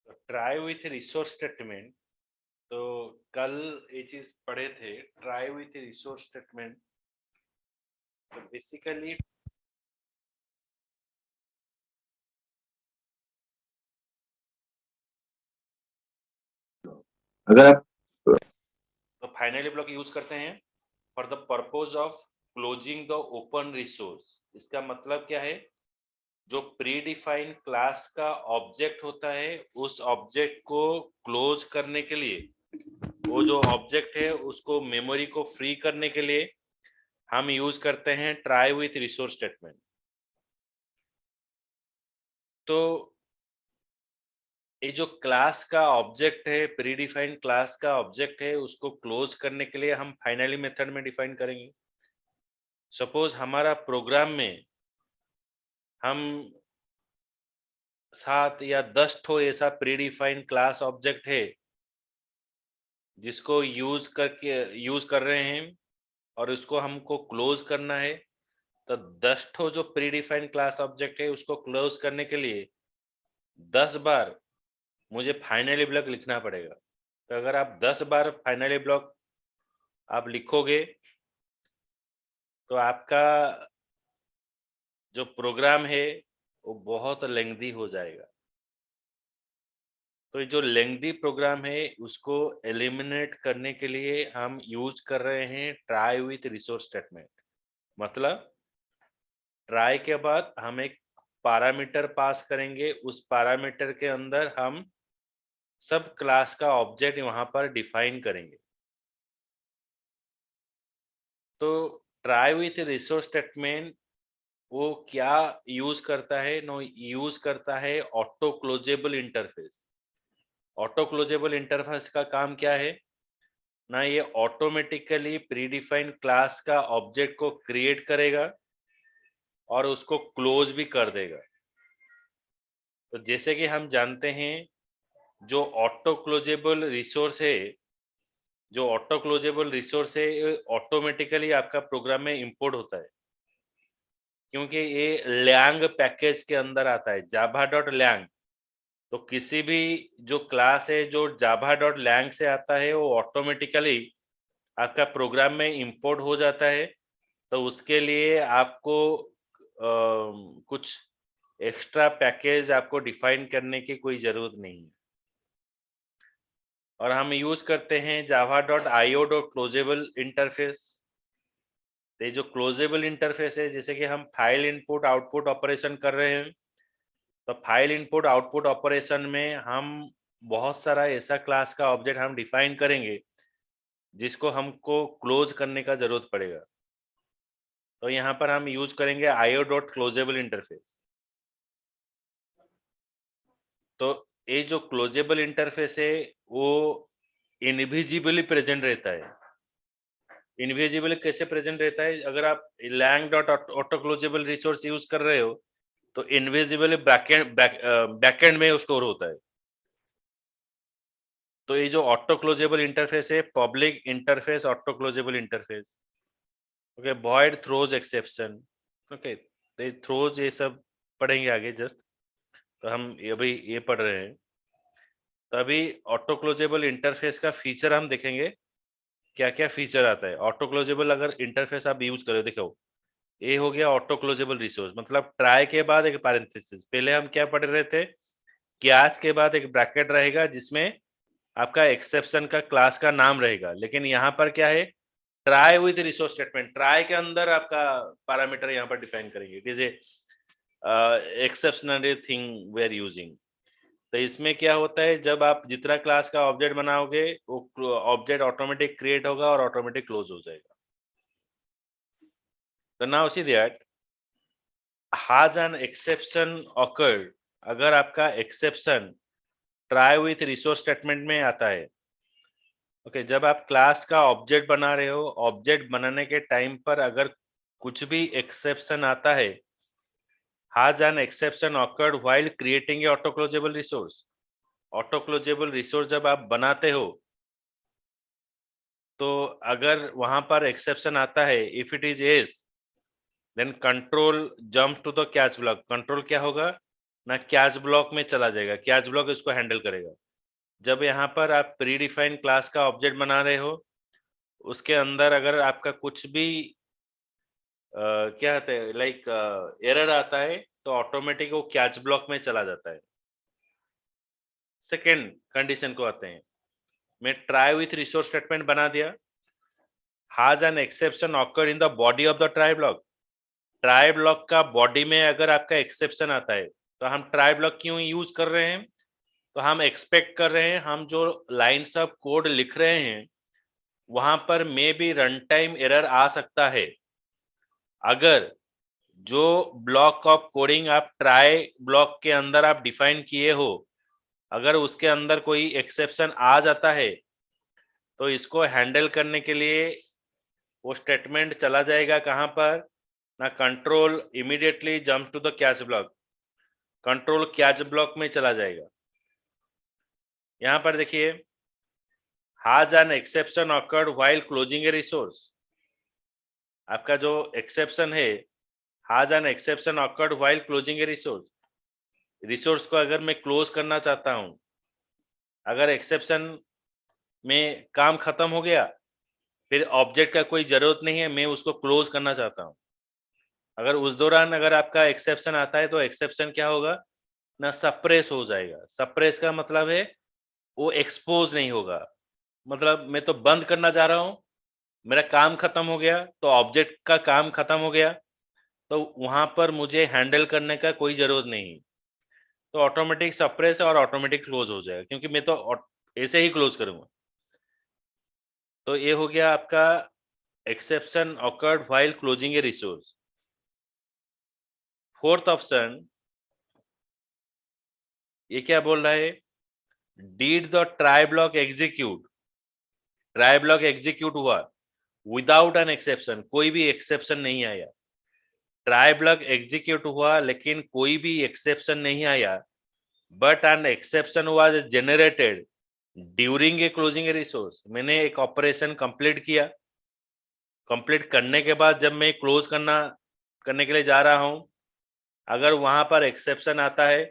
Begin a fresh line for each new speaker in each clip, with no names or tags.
Try with resource statement. तो कल ये चीज पढ़े थे, ट्राई विथ रिसोर्स स्टेटमेंट। तो बेसिकली
अगर आप
तो फाइनली ब्लॉक यूज करते हैं for the purpose of closing the open resource. इसका मतलब क्या है? जो प्री डिफाइंड क्लास का ऑब्जेक्ट होता है, उस ऑब्जेक्ट को क्लोज करने के लिए, वो जो ऑब्जेक्ट है उसको मेमोरी को फ्री करने के लिए हम यूज करते हैं ट्राई विथ रिसोर्स स्टेटमेंट। तो ये जो क्लास का ऑब्जेक्ट है, प्री डिफाइंड क्लास का ऑब्जेक्ट है, उसको क्लोज करने के लिए हम फाइनली मेथड में डिफाइन करेंगे। सपोज हमारा प्रोग्राम में हम 7 या 10 ठो ऐसा प्री डिफाइंड क्लास ऑब्जेक्ट है जिसको यूज कर रहे हैं और उसको हमको क्लोज करना है। तो 10 ठो जो प्री डिफाइंड क्लास ऑब्जेक्ट है उसको क्लोज करने के लिए 10 बार मुझे फाइनली ब्लॉक लिखना पड़ेगा। तो अगर आप 10 बार फाइनली ब्लॉक आप लिखोगे तो आपका जो प्रोग्राम है वो बहुत लेंथी हो जाएगा। तो ये जो लेंथी प्रोग्राम है उसको एलिमिनेट करने के लिए हम यूज कर रहे हैं ट्राई विथ रिसोर्स स्टेटमेंट। मतलब ट्राई के बाद हम एक पैरामीटर पास करेंगे, उस पैरामीटर के अंदर हम सब क्लास का ऑब्जेक्ट वहां पर डिफाइन करेंगे। तो ट्राई विथ रिसोर्स स्टेटमेंट वो क्या यूज करता है? नो, यूज करता है auto closable interface. Auto closable interface का काम क्या है ना? ये ऑटोमेटिकली प्रीडिफाइंड क्लास का ऑब्जेक्ट को क्रिएट करेगा और उसको क्लोज भी कर देगा। तो जैसे कि हम जानते हैं, जो ऑटो क्लोजेबल रिसोर्स है, जो ऑटो क्लोजेबल रिसोर्स है, ऑटोमेटिकली आपका प्रोग्राम में इंपोर्ट होता है, क्योंकि ये लैंग पैकेज के अंदर आता है, जावा डॉट लैंग। तो किसी भी जो क्लास है जो जावा डॉट लैंग से आता है वो ऑटोमेटिकली आपका प्रोग्राम में इंपोर्ट हो जाता है। तो उसके लिए आपको कुछ एक्स्ट्रा पैकेज आपको डिफाइन करने की कोई ज़रूरत नहीं है। और हम यूज़ करते हैं Java dot I O dot closeable interface. तो ये जो क्लोजेबल इंटरफेस है, जैसे कि हम फाइल इनपुट आउटपुट ऑपरेशन कर रहे हैं, तो फाइल इनपुट आउटपुट ऑपरेशन में हम बहुत सारा ऐसा क्लास का ऑब्जेक्ट हम डिफाइन करेंगे जिसको हमको क्लोज करने का जरूरत पड़ेगा। तो यहाँ पर हम यूज करेंगे आईओ डॉट क्लोजेबल इंटरफेस। तो ये जो क्लोजेबल इंटरफेस है वो इनविजिबली प्रेजेंट रहता है। इनविजिबली कैसे प्रेजेंट रहता है? अगर आप lang dot auto closeable resource use कर रहे हो तो इनविजिबली बैकएंड में स्टोर होता है। तो ये जो ऑटो क्लोजेबल इंटरफेस है, public interface auto closable interface. Okay, void throws exception. Okay, तो ये थ्रोज ये सब पढ़ेंगे आगे जस्ट। तो हम ये अभी ये पढ़ रहे हैं। तो अभी ऑटो क्लोजेबल इंटरफेस का फीचर हम देखेंगे, क्या क्या फीचर आता है। ऑटो क्लोजेबल अगर इंटरफेस आप यूज करो, देखो ये हो गया ऑटो क्लोजेबल रिसोर्स, मतलब ट्राई के बाद एक पैरेंथेसिस। पहले हम क्या पढ़ रहे थे कि आज के बाद एक ब्रैकेट रहेगा जिसमें आपका एक्सेप्शन का क्लास का नाम रहेगा। लेकिन यहाँ पर क्या है? Try with resource statement, try के अंदर आपका पैरामीटर यहाँ पर डिफाइन करेंगे। It is a exceptional thing we are using. तो इसमें क्या होता है, जब आप जितना क्लास का ऑब्जेक्ट बनाओगे वो ऑब्जेक्ट ऑटोमेटिक क्रिएट होगा और ऑटोमेटिक क्लोज हो जाएगा। तो now see that has an exception occurred, अगर आपका exception try with resource statement में आता है। ओके, जब आप क्लास का ऑब्जेक्ट बना रहे हो, ऑब्जेक्ट बनाने के टाइम पर अगर कुछ भी एक्सेप्शन आता है, has an exception occurred while creating a auto closable resource। Auto closeable resource जब आप बनाते हो तो अगर वहां पर एक्सेप्शन आता है, if it is S, then control jump to the catch block. Control क्या होगा ना कैच ब्लॉक में चला जाएगा। कैच ब्लॉक इसको हैंडल करेगा। जब यहाँ पर आप प्री डिफाइन क्लास का ऑब्जेक्ट बना रहे हो, उसके अंदर अगर आपका कुछ भी क्या होता है लाइक एरर आता है तो ऑटोमेटिक वो कैच ब्लॉक में चला जाता है। सेकेंड कंडीशन को आते हैं, मैं ट्राई विथ रिसोर्स स्टेटमेंट बना दिया। Has an exception occur in the body of the try block. Try block का बॉडी में अगर आपका एक्सेप्शन आता है तो हम ट्राई ब्लॉक क्यों यूज कर रहे हैं? तो हम एक्सपेक्ट कर रहे हैं हम जो लाइन्स ऑफ कोड लिख रहे हैं वहां पर maybe run time error आ सकता है। अगर जो ब्लॉक ऑफ कोडिंग आप ट्राई ब्लॉक के अंदर आप डिफाइन किए हो, अगर उसके अंदर कोई एक्सेप्शन आ जाता है तो इसको हैंडल करने के लिए वो स्टेटमेंट चला जाएगा कहां पर? ना control immediately jump to the catch block, control catch block में चला जाएगा। यहां पर देखिए, has an exception occurred while closing a resource. आपका जो एक्सेप्शन है, has an exception occurred while closing a resource. Resource को अगर मैं क्लोज करना चाहता हूं, अगर एक्सेप्शन में काम खत्म हो गया, फिर ऑब्जेक्ट का कोई जरूरत नहीं है, मैं उसको क्लोज करना चाहता हूं। अगर उस दौरान अगर आपका एक्सेप्शन आता है तो एक्सेप्शन क्या होगा ना, सप्रेस हो जाएगा। सप्रेस का मतलब है वो एक्सपोज नहीं होगा। मतलब मैं तो बंद करना चाह रहा हूं, मेरा काम खत्म हो गया तो ऑब्जेक्ट का काम खत्म हो गया, तो वहां पर मुझे हैंडल करने का कोई जरूरत नहीं। तो ऑटोमेटिक सप्रेस और ऑटोमेटिक क्लोज हो जाएगा, क्योंकि मैं तो ऐसे ही क्लोज करूंगा। तो ये हो गया आपका exception occurred while closing a resource. Fourth option, ये क्या बोल रहा है? Did the try block execute. Try block execute हुआ विदाउट एन एक्सेप्शन, कोई भी एक्सेप्शन नहीं आया। ट्राई ब्लॉक एग्जीक्यूट हुआ लेकिन कोई भी एक्सेप्शन नहीं आया, but an exception was generated during a closing a resource. मैंने एक ऑपरेशन कंप्लीट किया, कंप्लीट करने के बाद जब मैं क्लोज करने के लिए जा रहा हूं, अगर वहां पर एक्सेप्शन आता है,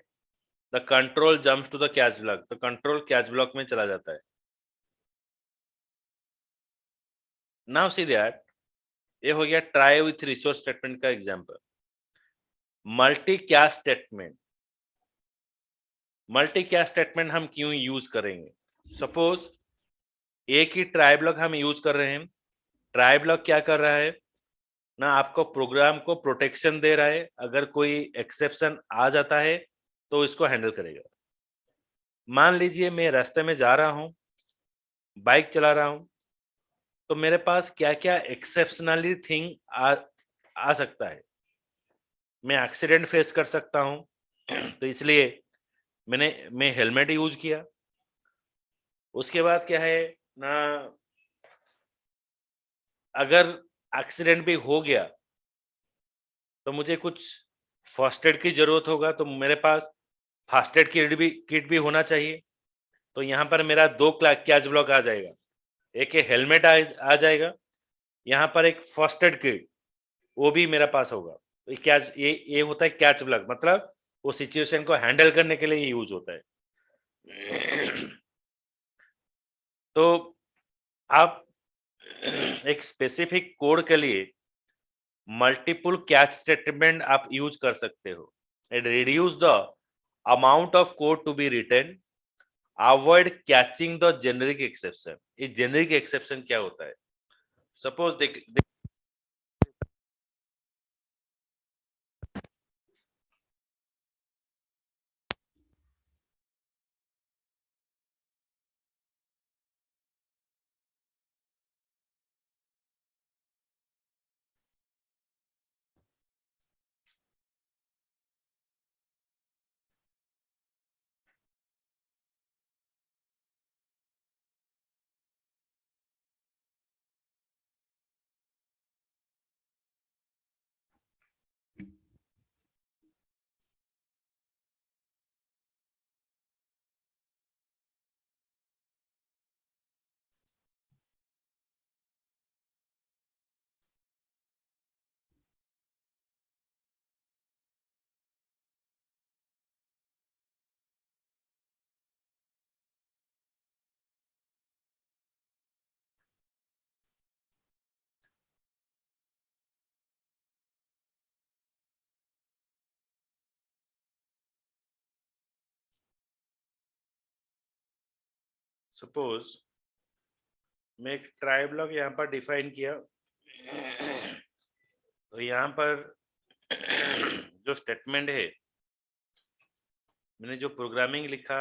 the control jumps to the catch block, तो कंट्रोल कैच ब्लॉक में चला जाता है। नाउ सी दैट, ये हो गया ट्राई विथ रिसोर्स स्टेटमेंट का example. Multi catch statement. Multi catch statement हम क्यों यूज करेंगे? सपोज एक ही ट्राई ब्लॉक हम यूज कर रहे हैं। ट्राई ब्लॉक क्या कर रहा है ना, आपको प्रोग्राम को प्रोटेक्शन दे रहा है। अगर कोई एक्सेप्शन आ जाता है तो इसको हैंडल करेगा। मान लीजिए मैं रास्ते में जा रहा हूं, बाइक चला रहा हूं, तो मेरे पास क्या क्या एक्सेप्शनली थिंग आ सकता है। मैं एक्सीडेंट फेस कर सकता हूं तो इसलिए मैं हेलमेट यूज किया। उसके बाद क्या है ना, अगर एक्सीडेंट भी हो गया तो मुझे कुछ फर्स्ट एड की जरूरत होगा, तो मेरे पास फर्स्ट एड किट भी होना चाहिए। तो यहाँ पर मेरा दो कैच ब्लॉक आ जाएगा, एक हेलमेट आ जाएगा, यहाँ पर एक फर्स्ट एड किट वो भी मेरा पास होगा। तो ये होता है कैच ब्लॉक, मतलब वो सिचुएशन को हैंडल करने के लिए ये यूज होता है। तो आप एक स्पेसिफिक कोड के लिए मल्टीपल कैच स्टेटमेंट आप यूज कर सकते हो। It reduce the amount of code to be written, avoid catching the generic exception. ये जेनरिक एक्सेप्शन क्या होता है? सपोज देख सपोज मैं एक ट्राई ब्लॉक यहाँ पर डिफाइन किया, तो यहाँ पर जो स्टेटमेंट है, मैंने जो प्रोग्रामिंग लिखा,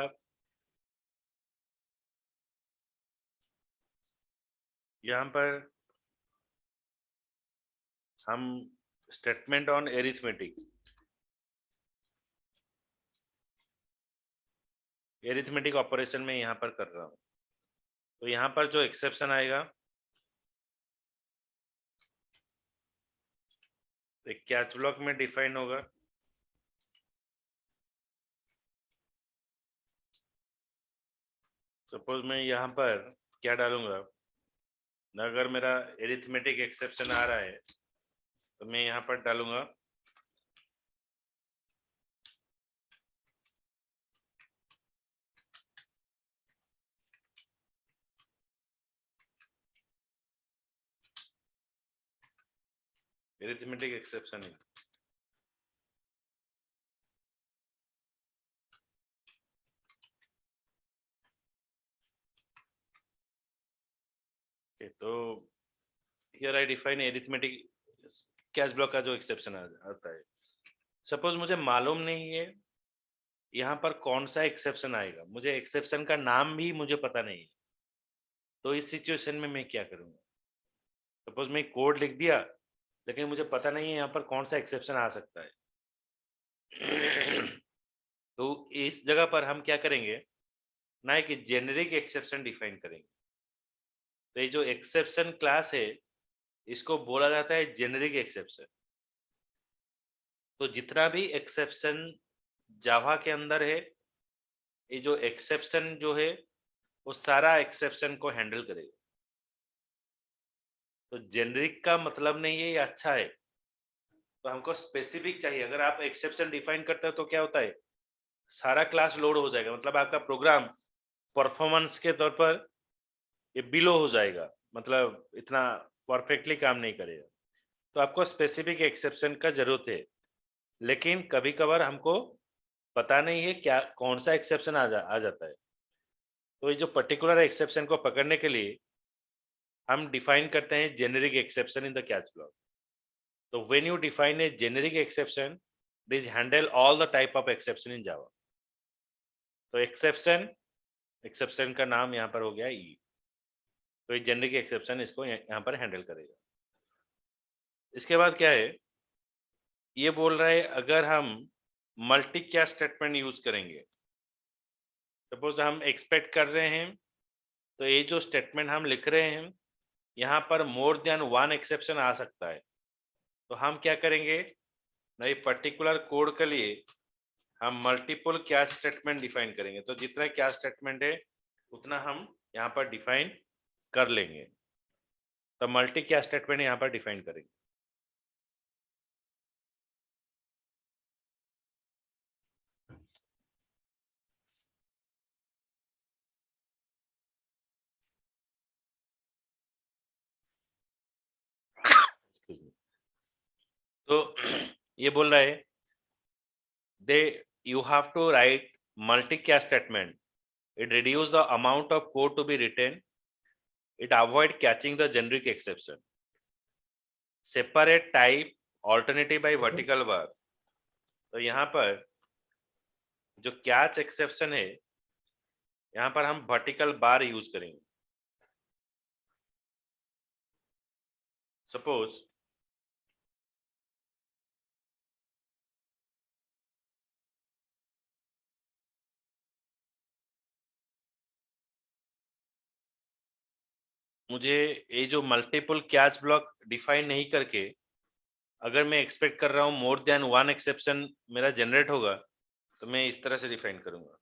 यहाँ पर हम स्टेटमेंट ऑन एरिथमेटिक ऑपरेशन में यहाँ पर कर रहा हूँ। तो यहाँ पर जो एक्सेप्शन आएगा, एक कैच ब्लॉक में डिफाइन होगा। सपोज मैं यहाँ पर क्या डालूंगा, अगर मेरा एरिथमेटिक एक्सेप्शन आ रहा है तो मैं यहाँ पर डालूंगा एरिथमेटिक एक्सेप्शन है। तो here I define arithmetic catch block का जो एक्सेप्शन आता है। सपोज मुझे मालूम नहीं है यहाँ पर कौन सा एक्सेप्शन आएगा, मुझे एक्सेप्शन का नाम भी मुझे पता नहीं है, तो इस सिचुएशन में मैं क्या करूँगा। सपोज मैं कोड लिख दिया लेकिन मुझे पता नहीं है यहाँ पर कौन सा एक्सेप्शन आ सकता है। तो इस जगह पर हम क्या करेंगे ना, कि जेनेरिक एक्सेप्शन डिफाइन करेंगे। तो ये जो एक्सेप्शन क्लास है इसको बोला जाता है जेनेरिक एक्सेप्शन। तो जितना भी एक्सेप्शन जावा के अंदर है, ये जो एक्सेप्शन जो है वो सारा एक्सेप्शन को हैंडल करेगा। तो जेनेरिक का मतलब नहीं है ये अच्छा है, तो हमको स्पेसिफिक चाहिए। अगर आप एक्सेप्शन डिफाइन करते हो तो क्या होता है, सारा क्लास लोड हो जाएगा, मतलब आपका प्रोग्राम परफॉर्मेंस के तौर पर ये बिलो हो जाएगा, मतलब इतना परफेक्टली काम नहीं करेगा। तो आपको स्पेसिफिक एक्सेप्शन का जरूरत है, लेकिन कभी कभार हमको पता नहीं है क्या कौन सा एक्सेप्शन आ जाता है। तो ये जो पर्टिकुलर एक्सेप्शन को पकड़ने के लिए हम डिफाइन करते हैं generic exception in the catch block. तो when you define a generic exception, this handle all the type of exception in Java. तो एक्सेप्शन का नाम यहाँ पर हो गया ई। तो ये जेनेरिक एक्सेप्शन इसको यहाँ पर हैंडल करेगा। इसके बाद क्या है, ये बोल रहा है अगर हम मल्टी कैच स्टेटमेंट यूज करेंगे, सपोज हम एक्सपेक्ट कर रहे हैं, तो ये जो स्टेटमेंट हम लिख रहे हैं यहाँ पर मोर देन वन एक्सेप्शन आ सकता है। तो हम क्या करेंगे ना, ये पर्टिकुलर कोड के लिए हम मल्टीपल कैच स्टेटमेंट डिफाइन करेंगे। तो जितना कैच स्टेटमेंट है उतना हम यहाँ पर डिफाइन कर लेंगे। तो मल्टी कैच स्टेटमेंट यहाँ पर डिफाइन करेंगे। तो ये बोल रहा है they you have to write multi catch statement, it reduce the amount of code to be written, it avoid catching the generic exception, separate type alternative by vertical bar। तो यहाँ पर जो कैच एक्सेप्शन है यहाँ पर हम vertical bar use करेंगे। Suppose मुझे ये जो मल्टीपल कैच ब्लॉक डिफाइन नहीं करके अगर मैं एक्सपेक्ट कर रहा हूँ मोर देन वन एक्सेप्शन मेरा जनरेट होगा, तो मैं इस तरह से डिफाइन करूंगा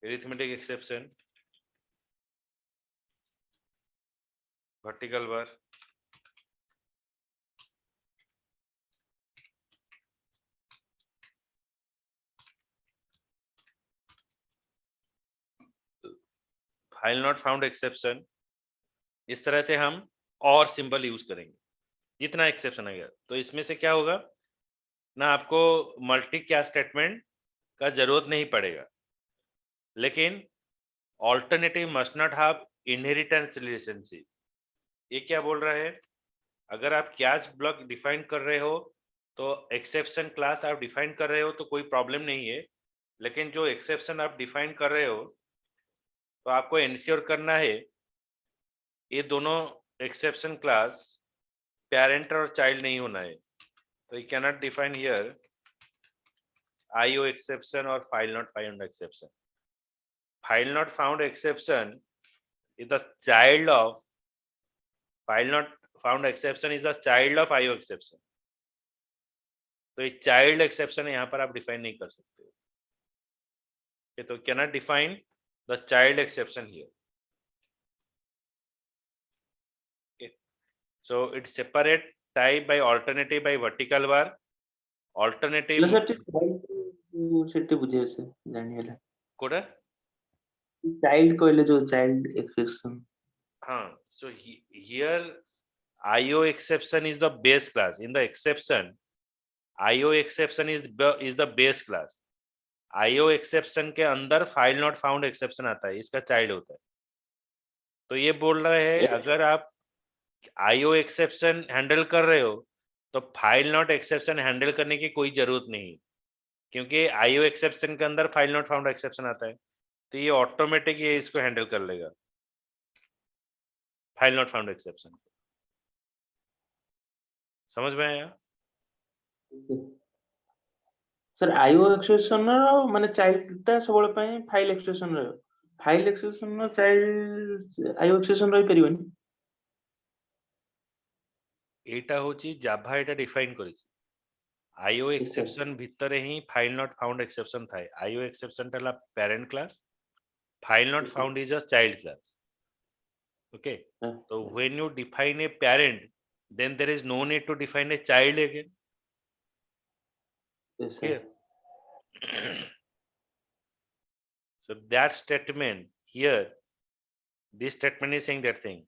arithmetic exception vertical bar file not found exception. इस तरह से हम और सिंबल यूज करेंगे जितना एक्सेप्शन आएगा। तो इसमें से क्या होगा ना, आपको मल्टी कैच स्टेटमेंट का जरूरत नहीं पड़ेगा, लेकिन alternative must not have inheritance relationship. ये क्या बोल रहा है? अगर आप कैच ब्लॉक डिफाइन कर रहे हो तो एक्सेप्शन क्लास आप डिफाइन कर रहे हो तो कोई प्रॉब्लम नहीं है, लेकिन जो एक्सेप्शन आप डिफाइन कर रहे हो तो आपको इंश्योर करना है ये दोनों एक्सेप्शन क्लास पेरेंट और चाइल्ड नहीं होना है। तो you cannot define here IO exception or file not found exception. File not found exception is the child of file not found exception is the child of IO exception. तो ये child exception यहाँ पर आप define नहीं कर सकते हो, तो cannot define the child exception here. So it's separate type by alternative by vertical bar. Alternative
ହେଲେ ସେଠି ସେଠି ବୁଝେଇବେ ସେ ଜାଣିହେଲା।
କୋଉଟା?
ଚାଇଲ୍ଡ କହିଲେ ଯୋଉ ଚାଇଲ୍ଡ ଏକ୍ସପ୍ରେସନ।
हाँ, so here IO exception is the base class. In the exception, IO exception is the base class. IO exception के अंदर फाइल नॉट फाउंड एक्सेप्शन आता है, इसका चाइल्ड होता है। तो ये बोल रहा है अगर आप IO एक्सेप्शन हैंडल कर रहे हो तो फाइल नॉट एक्सेप्शन हैंडल करने की कोई जरूरत नहीं, क्योंकि IO एक्सेप्शन के अंदर फाइल नॉट फाउंड एक्सेप्शन आता है, तो ये ऑटोमेटिक ये इसको हैंडल कर लेगा, फाइल नॉट फाउंड एक्सेप्शन। समझ में आया?
सर आईओ एक्सप्रेशन माने चाइल्ड टा सबळे ପାଇଁ फाइल एक्सप्रेशन रहयो। फाइल एक्सप्रेशन नो चाइल्ड आईओ एक्सप्रेशन रही परिबनी।
एटा होची जाभा एटा डिफाइन करिस। IO एक्सेप्शन भितरे ही फाइल नॉट फाउंड एक्सेप्शन थाए। IO एक्सेप्शन टाला parent class, file not found is a child class. Okay, so when you define a parent, then there is no need to define a child again.
Yes,
Here. So that statement here, this statement is saying that thing.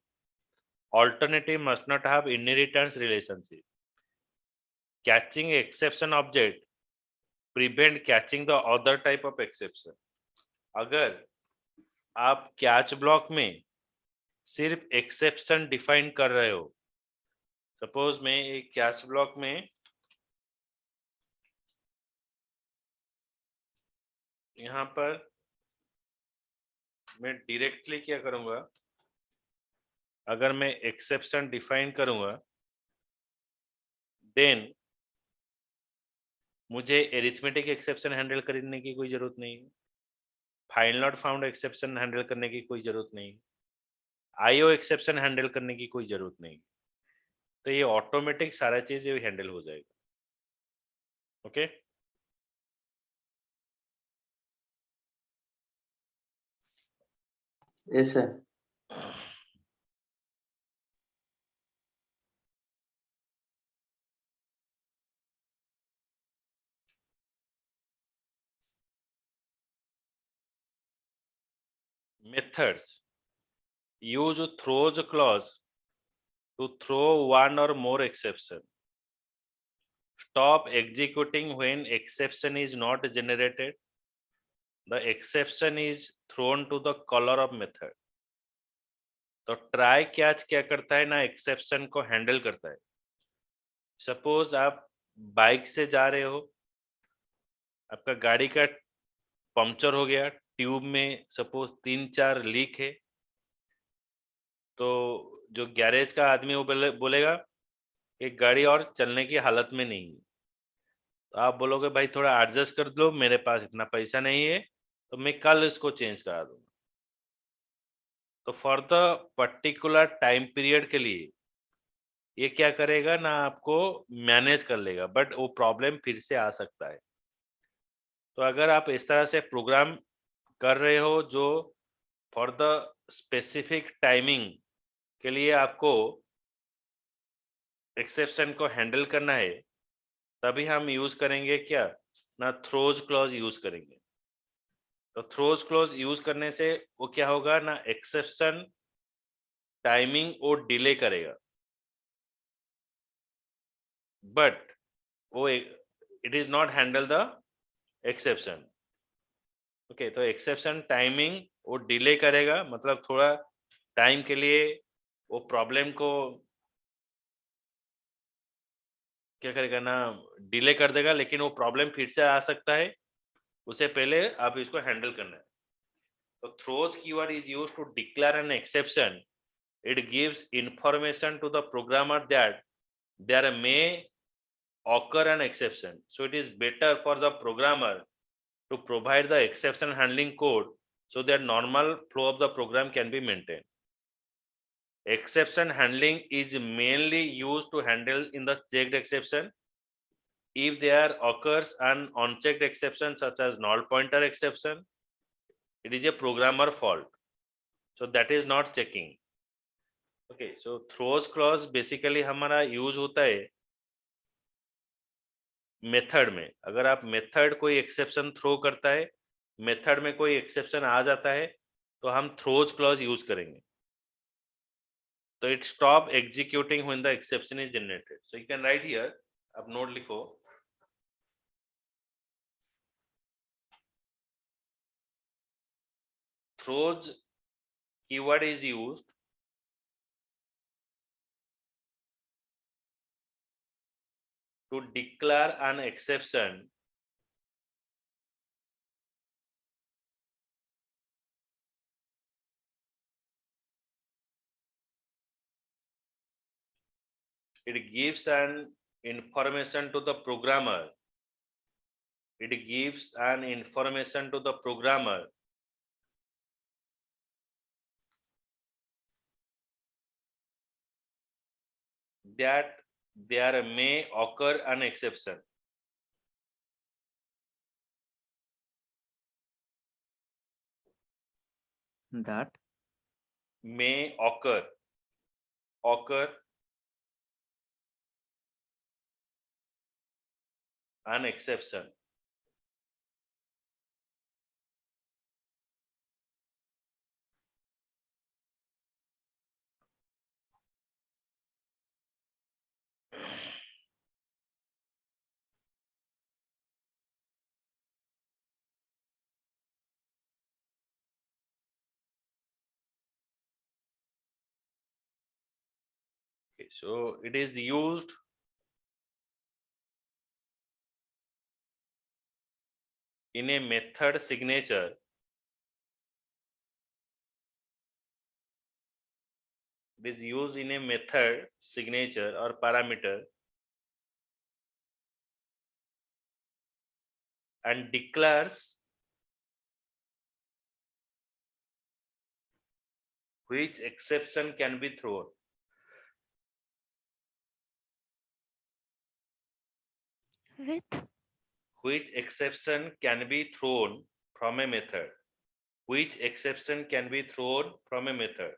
Alternative must not have inheritance relationship. Catching exception object prevent catching the other type of exception. अगर आप catch block में सिर्फ exception define कर रहे हो, suppose मैं एक catch block में यहाँ पर मैं डायरेक्टली क्या करूंगा, अगर मैं एक्सेप्शन डिफाइन करूंगा देन मुझे एरिथमेटिक एक्सेप्शन हैंडल करने की कोई जरूरत नहीं है, file not found exception handle करने की कोई जरूरत नहीं, IO एक्सेप्शन हैंडल करने की कोई जरूरत नहीं, तो ये ऑटोमेटिक सारा चीज ये हैंडल हो जाएगा। Okay,
yes sir.
methods use throws clause to throw one or more exception. Stop executing when exception is not generated. The exception is thrown to the caller of method. तो try catch क्या करता है ना, exception को handle करता है। Suppose आप bike से जा रहे हो, आपका गाड़ी का पंक्चर हो गया, ट्यूब में सपोज 3-4 लीक है, तो जो गैरेज का आदमी वो बोलेगा कि गाड़ी और चलने की हालत में नहीं है, तो आप बोलोगे भाई थोड़ा एडजस्ट कर लो, मेरे पास इतना पैसा नहीं है, तो मैं कल इसको चेंज करा दूंगा। तो for the particular time period के लिए ये क्या करेगा ना, आपको मैनेज कर लेगा, बट वो प्रॉब्लम फिर से आ सकता है। तो अगर आप इस तरह से प्रोग्राम कर रहे हो जो फॉर द स्पेसिफिक टाइमिंग के लिए आपको एक्सेप्शन को हैंडल करना है, तभी हम यूज करेंगे क्या ना, थ्रोज क्लॉज यूज करेंगे। तो थ्रोज क्लॉज यूज करने से वो क्या होगा ना, एक्सेप्शन टाइमिंग वो डिले करेगा, बट वो it is not handle the exception. Okay तो एक्सेप्शन टाइमिंग वो डिले करेगा, मतलब थोड़ा टाइम के लिए वो प्रॉब्लम को क्या करेगा ना, डिले कर देगा, लेकिन वो प्रॉब्लम फिर से आ सकता है, उससे पहले आप इसको हैंडल करना है। तो throws keyword is used to declare an exception. It gives information to the programmer that there may occur an exception. So it is better for the programmer to provide the exception handling code so that normal flow of the program can be maintained. Exception handling is mainly used to handle in the checked exception. If there occurs an unchecked exception such as null pointer exception, it is a programmer fault. So that is not checking. Okay, so throws clause basically हमारा use होता है method में। अगर आप method कोई exception throw करता है, method में कोई एक्सेप्शन आ जाता है, तो हम थ्रोज क्लॉज यूज करेंगे। तो it stop executing when the exception is generated. So you can write here, आप नोट लिखो, throws keyword is used to declare an exception it gives an information to the programmer, it gives an information to the programmer that there may occur an exception.
That
May occur an exception. Okay, so it is used in a method signature it is used in a method signature or parameter and declares which exception can be thrown.
With
Which exception can be thrown from a method. Which exception can be thrown from a method.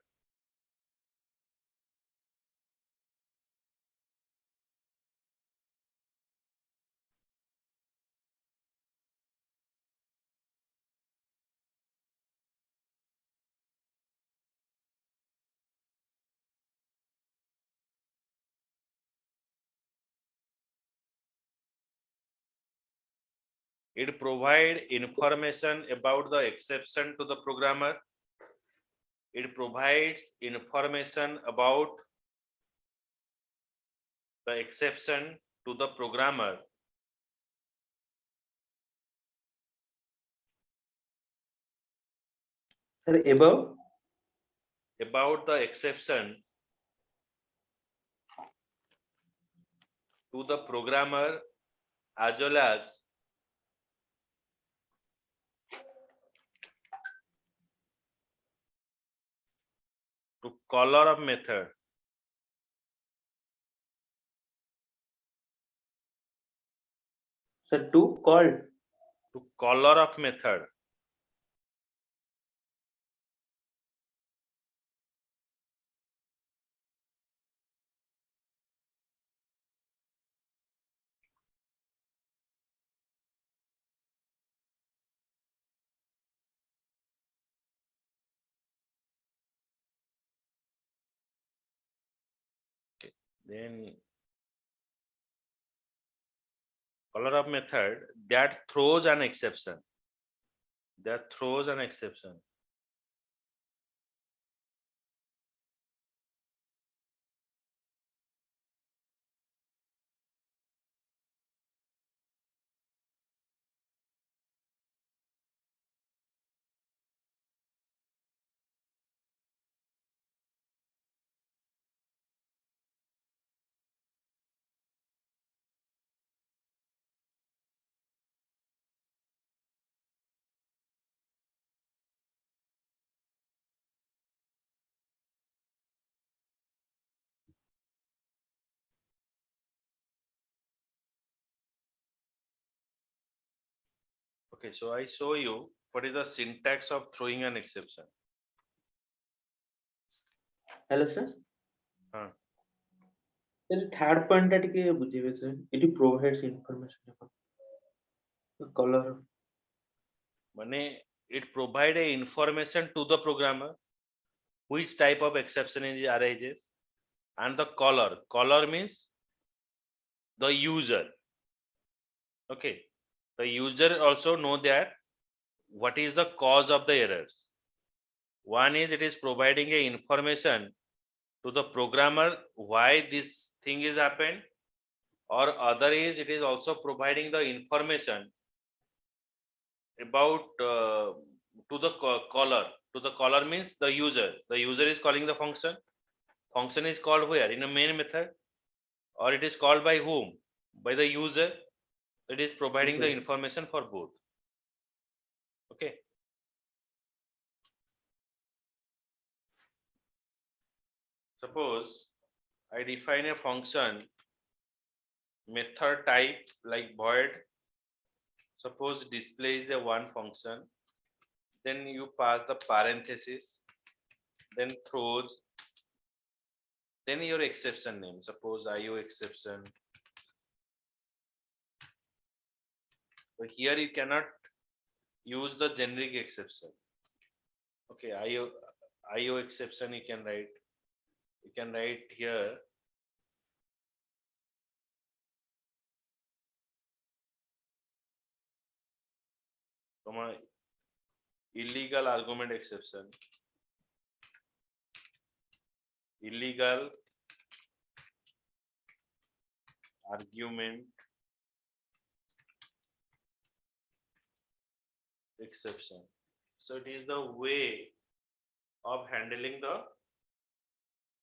It provides information about the exception to the programmer. It provides information about the exception to the programmer
Sir, above
about the exception to the programmer as well as to caller of method.
sir, to called.
To caller of method. Okay. Then caller of method that throws an exception. That throws an exception. Okay, so I show you what is the syntax of throwing an exception.
Hello sir
हाँ.
Sir third point टा टिके बुझेबे sir it provides information colour
माने it provide a information to the programmer which type of exception is arises, and the caller means the user. Okay, the user also know that what is the cause of the errors. One is it is providing a information to the programmer why this thing is happened, or other is it is also providing the information about to the caller. To the caller means the user. The user is calling the function. Function is called where? In a main method, or it is called by whom? By the user. It is providing the
Okay.
information for both. Okay. Suppose I define a function method type like void. Suppose display is the one function. Then you pass the parenthesis, then throws, then your exception name. Suppose IO exception. So here you cannot use the generic exception. Okay, IO exception you can write. You can write here. Comma illegal argument exception. Illegal argument exception. So it is the way of handling the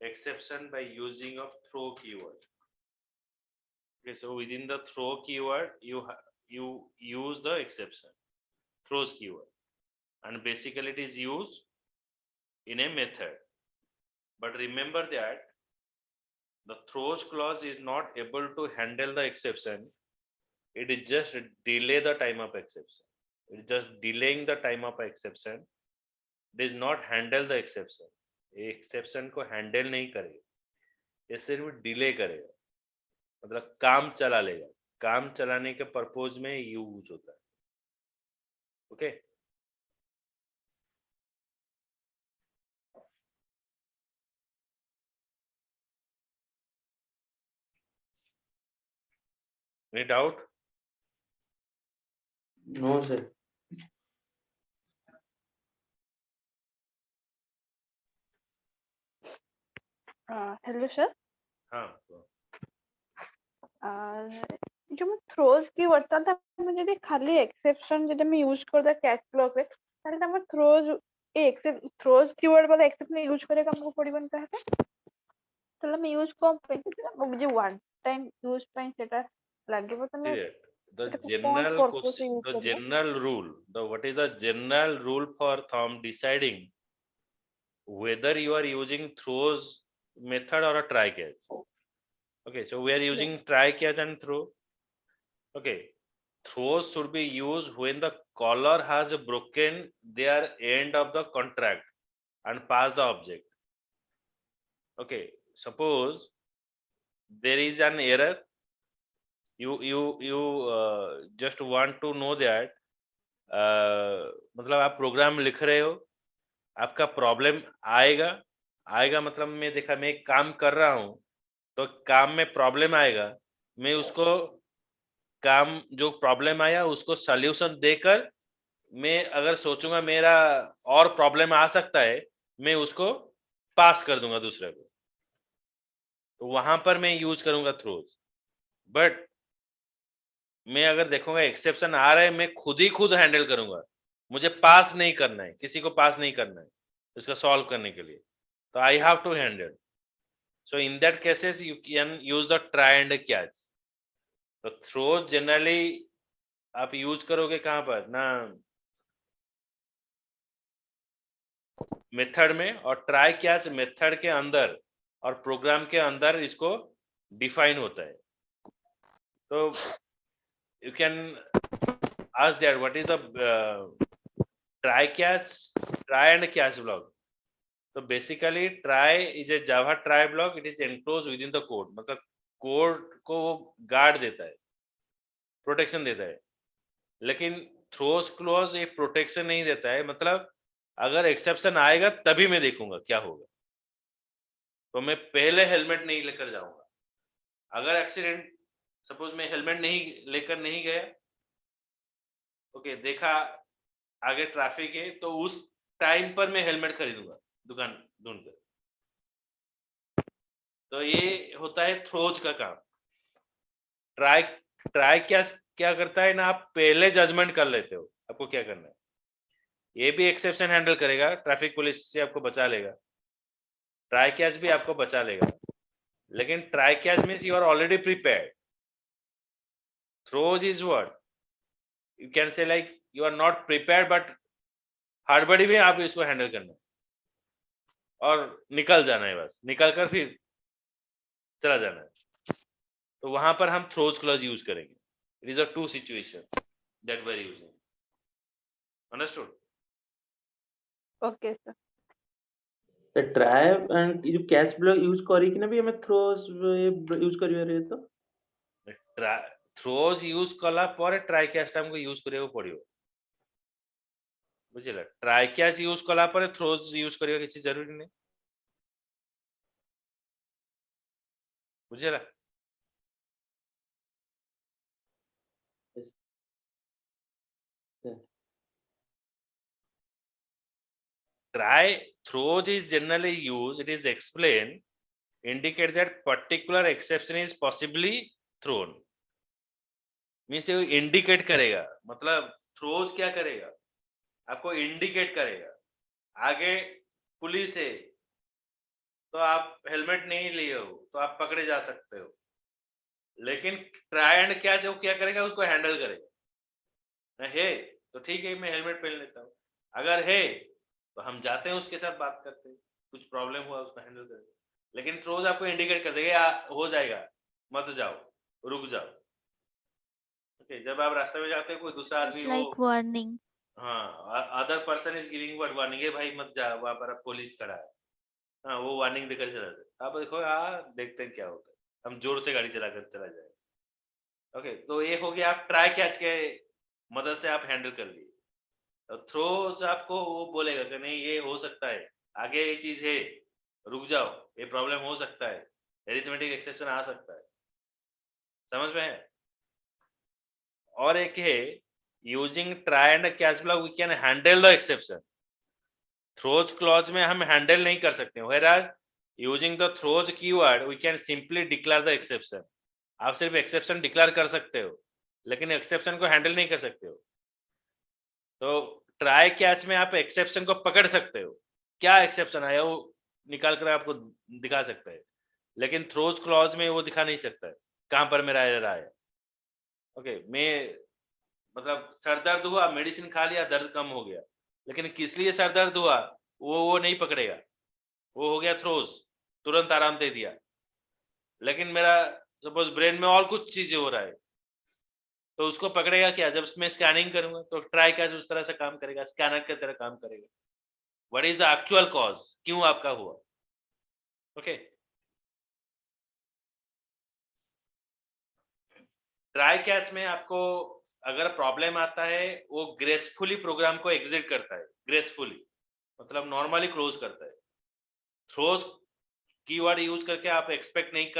exception by using of throw keyword. Okay, so within the throw keyword, you use the exception, throws keyword, and basically it is used in a method. But remember that the throws clause is not able to handle the exception. It is just delay the time of exception. It is just delaying the time of exception. It does not handle the exception. Exception को handle नहीं करेगा, ये सिर्फ delay करेगा, मतलब काम चला लेगा. काम चलाने के पर्पज में यूज होता है. Okay. Any doubt?
No sir
hello sir
हाँ.
जो मैं थ्रोज की वर्ता था मुझे दे खाली एक्सेप्शन जदे मैं यूज करदा कैच ब्लॉक रे ताले हमर थ्रोज ए एक्सेप्ट थ्रोज कीवर्ड वाला एक्सेप्शन यूज करे हमको पड़िबन कहते ताले मैं यूज कम पे मुझे वन टाइम यूज पे सेटा लागेबो त
See
मैं
that the
এটা কোন
general
purpose
question,
use
the
করব?
general rule, what is the general rule for deciding whether you are using throws method or a try catch? Okay, so we are using try catch and throw. Okay, throws should be used when the caller has broken their end of the contract and passed the object. Okay, suppose there is an error. You just want to know that मतलब आप programme लिख रहे हो, आपका problem आएगा मतलब मैं देखा मैं एक काम कर रहा हूं तो काम में प्रॉब्लम आएगा, मैं उसको काम जो प्रॉब्लम आया उसको सॉल्यूशन देकर मैं अगर सोचूंगा मेरा और प्रॉब्लम आ सकता है, मैं उसको पास कर दूंगा दूसरे को, तो वहां पर मैं यूज करूंगा थ्रोज। बट मैं अगर देखूंगा एक्सेप्शन आ रहा है, मैं खुद हैंडल करूंगा, मुझे पास नहीं करना है, किसी को पास नहीं करना है इसका सॉल्व करने के लिए, तो I have to handle. So in that cases you can use the try and catch. तो थ्रोज जनरली आप यूज करोगे कहां पर ना, मेथड में, और ट्राई कैच मेथड के अंदर और प्रोग्राम के अंदर इसको डिफाइन होता है। तो you can ask that what is the try catch, try and catch block. So basically try is a Java try block, it is enclosed within the code, मतलब कोड को वो गार्ड देता है, प्रोटेक्शन देता है। लेकिन थ्रोज क्लोज ये protection नहीं देता है, मतलब अगर एक्सेप्शन आएगा तभी मैं देखूंगा क्या होगा, तो मैं पहले हेलमेट नहीं लेकर जाऊंगा। अगर एक्सीडेंट, सपोज मैं हेलमेट नहीं लेकर नहीं गया, ओके, देखा आगे ट्रैफिक है, तो उस टाइम पर मैं हेलमेट खरीदूंगा दुकान ढूंढ कर। तो ये होता है थ्रोज का काम। ट्राई ट्राई क्या करता है ना, आप पहले जजमेंट कर लेते हो आपको क्या करना है। ये भी एक्सेप्शन हैंडल करेगा, ट्रैफिक पुलिस से आपको बचा लेगा, ट्राई कैच भी आपको बचा लेगा, लेकिन try catch means you are already prepared. Throws is what you can say like you are not prepared, but हड़बड़ी में आप इसको हैंडल करना है और निकल जाना है, बस निकल कर फिर चला जाना है। तो वहां पर हम थ्रोज क्लॉज यूज करेंगे। It is a two situation that we are using. Understood?
Okay sir.
तो ट्राई एंड ये जो कैच ब्लॉक यूज करी कि ना भी हमें थ्रोज यूज करियो रे तो
थ्रोज यूज कला पर ट्राई कैच हमको यूज करियो पड़ियो, बुझिला? ट्राई कैच यूज कला पर थ्रोज यूज करियो किसी जरूरी नहीं, बुझिला? Try throws is generally used, it is explained, indicate that particular exception is possibly thrown. Means ये इंडिकेट करेगा, मतलब थ्रोज क्या करेगा, आपको इंडिकेट करेगा। आगे पुलिस है तो आप हेलमेट नहीं लिए हो तो आप पकड़े जा सकते हो, लेकिन ट्राई एंड क्या जो क्या करेगा उसको हैंडल करेगा। है तो ठीक है, मैं हेलमेट पहन लेता हूँ, अगर है तो हम जाते हैं उसके साथ बात करते हैं, कुछ प्रॉब्लम हुआ उसको हैंडल करेंगे। लेकिन थ्रोज आपको इंडिकेट कर देगा हो जाएगा, मत जाओ, रुक जाओ। ओके, जब आप रास्ते में जाते हैं कोई दूसरा
Just
आदमी
like warning.
हाँ, other person is giving word warning, है भाई मत जा, वहां पर पुलिस खड़ा है, हाँ, वो वार्निंग देकर चला जाए, आप देखो हाँ देखते हैं क्या होता है, हम जोर से गाड़ी चला कर चला जाए। ओके, तो ये हो गया, आप ट्राई कैच के मदद से आप हैंडल कर लिए। थ्रोज आपको वो बोलेगा कि नहीं ये हो सकता है, आगे ये चीज है, रुक जाओ, ये प्रॉब्लम हो सकता है, एरिथमेटिक एक्सेप्शन आ सकता है। समझ में है? और एक है using try and catch block we can handle the exception. Throws clause में हम हैंडल नहीं कर सकते, whereas using the throws keyword we can simply declare the exception. आप सिर्फ एक्सेप्शन डिक्लेयर कर सकते हो, लेकिन एक्सेप्शन को हैंडल नहीं कर सकते हो। तो ट्राई कैच में आप एक्सेप्शन को पकड़ सकते हो, क्या एक्सेप्शन आया वो निकाल कर आपको दिखा सकता है, लेकिन थ्रोज क्लॉज में वो दिखा नहीं सकता है कहां पर मेरा एरर आया। ओके, मैं मतलब सर दर्द हुआ, मेडिसिन खा लिया, दर्द कम हो गया, लेकिन किस लिए सर दर्द हुआ वो नहीं पकड़ेगा, वो हो गया थ्रोज, तुरंत आराम दे दिया। लेकिन मेरा सपोज ब्रेन में और कुछ चीजें हो रहा है, तो उसको पकड़ेगा क्या, जब मैं स्कैनिंग करूंगा तो ट्राई कैच उस तरह से काम करेगा, स्कैनर की तरह काम करेगा। What is the actual cause, क्यों आपका हुआ। ओके, ट्राई कैच में आपको अगर प्रॉब्लम आता है, वो ग्रेसफुली प्रोग्राम को एग्जिट करता है, ग्रेसफुली मतलब नॉर्मली क्लोज करता है। थ्रोज कीवर्ड यूज करके आप एक्सपेक्ट नहीं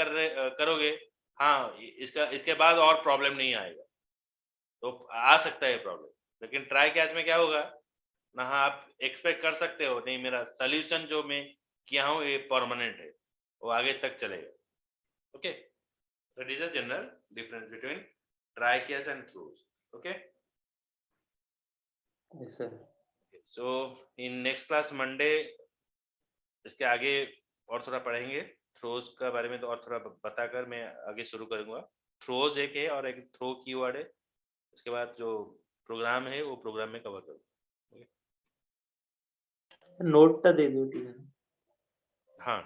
करोगे हाँ इसके बाद और प्रॉब्लम नहीं आएगा, तो आ सकता है प्रॉब्लम, लेकिन ट्राई कैच में क्या होगा ना, हाँ आप एक्सपेक्ट कर सकते हो नहीं मेरा सोल्यूशन जो मैं किया हूँ ये परमानेंट है, वो आगे तक चलेगा. Okay, so it is a general difference between try catch and throws. Okay,
Yes, sir.
so in next class Monday इसके आगे और थोड़ा पढ़ेंगे थ्रोज का बारे में, तो और थोड़ा बताकर मैं आगे शुरू करूंगा. थ्रोज एक है और एक थ्रो कीवर्ड है. उसके बाद जो प्रोग्राम है वो प्रोग्राम में कवर करूंगा.
नोट टा दे दो ठीक है.
हाँ